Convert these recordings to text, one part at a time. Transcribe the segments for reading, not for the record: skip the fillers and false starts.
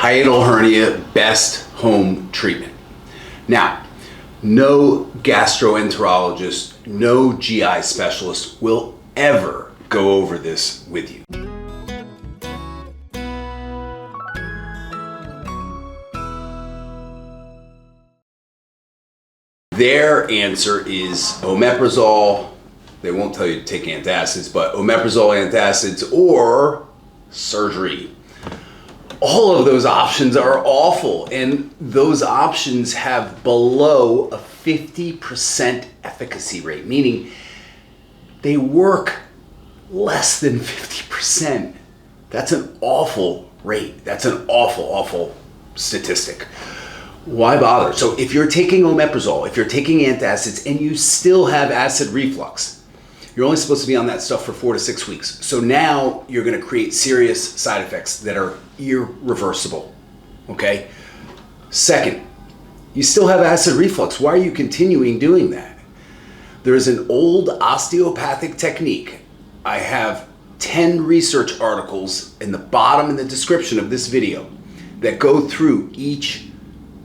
hiatal hernia best home treatment. Now, no gastroenterologist, no GI specialist will ever go over this with you. Their answer is omeprazole. They won't tell you to take antacids, but omeprazole, antacids, or surgery. All of those options are awful, and those options have below a 50% efficacy rate, meaning they work less than 50%. That's an awful rate. That's an awful statistic. Why bother? So if you're taking omeprazole, if you're taking antacids, and you still have acid reflux, you're only supposed to be on that stuff for 4 to 6 weeks. So now you're going to create serious side effects that are irreversible, okay? Second, you still have acid reflux. Why are you continuing doing that? There is an old osteopathic technique. I have 10 research articles in the bottom in the description of this video that go through each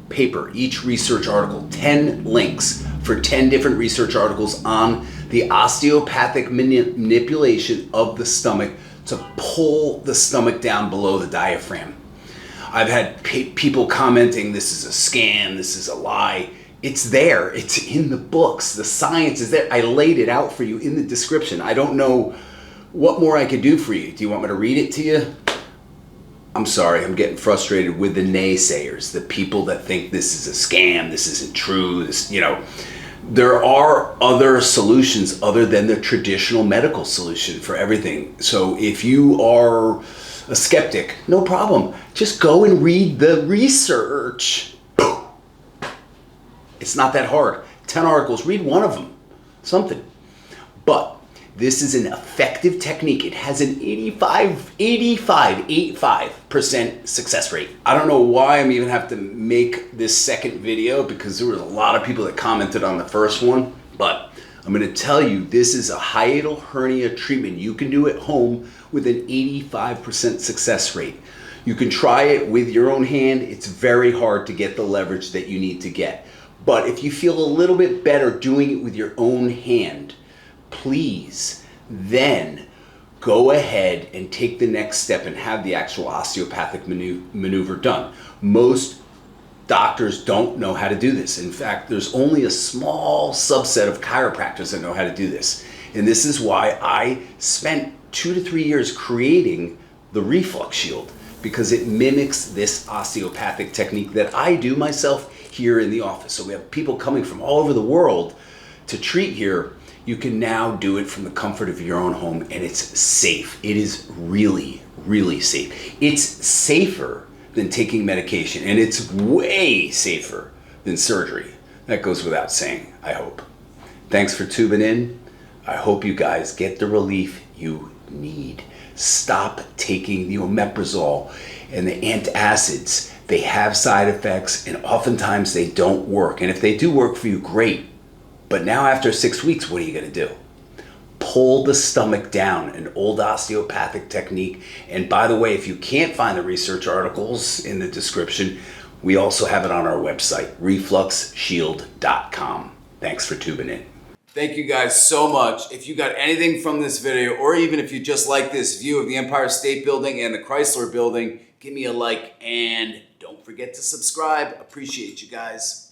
paper, each research article, 10 links for 10 different research articles on the osteopathic manipulation of the stomach to pull the stomach down below the diaphragm. I've had people commenting, this is a scam, this is a lie. It's there, it's in the books, the science is there. I laid it out for you in the description. I don't know what more I could do for you. Do you want me to read it to you? I'm sorry, I'm getting frustrated with the naysayers, the people that think this is a scam, this isn't true, this, there are other solutions other than the traditional medical solution for everything. So if you are a skeptic, no problem. Just go and read the research. It's not that hard. 10 articles, read one of them, something. But this is an effective technique. It has an 85% success rate. I don't know why I'm even have to make this second video because there was a lot of people that commented on the first one, but I'm gonna tell you, this is a hiatal hernia treatment you can do at home with an 85% success rate. You can try it with your own hand. It's very hard to get the leverage that you need to get. But if you feel a little bit better doing it with your own hand, please then go ahead and take the next step and have the actual osteopathic maneuver done. Most doctors don't know how to do this. In fact, there's only a small subset of chiropractors that know how to do this. And this is why I spent 2 to 3 years creating the Reflux Shield, because it mimics this osteopathic technique that I do myself here in the office. So we have people coming from all over the world to treat here. You can now do it from the comfort of your own home, and it's safe. It is really, really safe. It's safer than taking medication, and it's way safer than surgery. That goes without saying, I hope. Thanks for tuning in. I hope you guys get the relief you need. Stop taking the omeprazole and the antacids. They have side effects, and oftentimes they don't work. And if they do work for you, great. But now after 6 weeks, what are you gonna do? Pull the stomach down, an old osteopathic technique. And by the way, if you can't find the research articles in the description, we also have it on our website, refluxshield.com. Thanks for tuning in. Thank you guys so much. If you got anything from this video, or even if you just like this view of the Empire State Building and the Chrysler Building, give me a like and don't forget to subscribe. Appreciate you guys.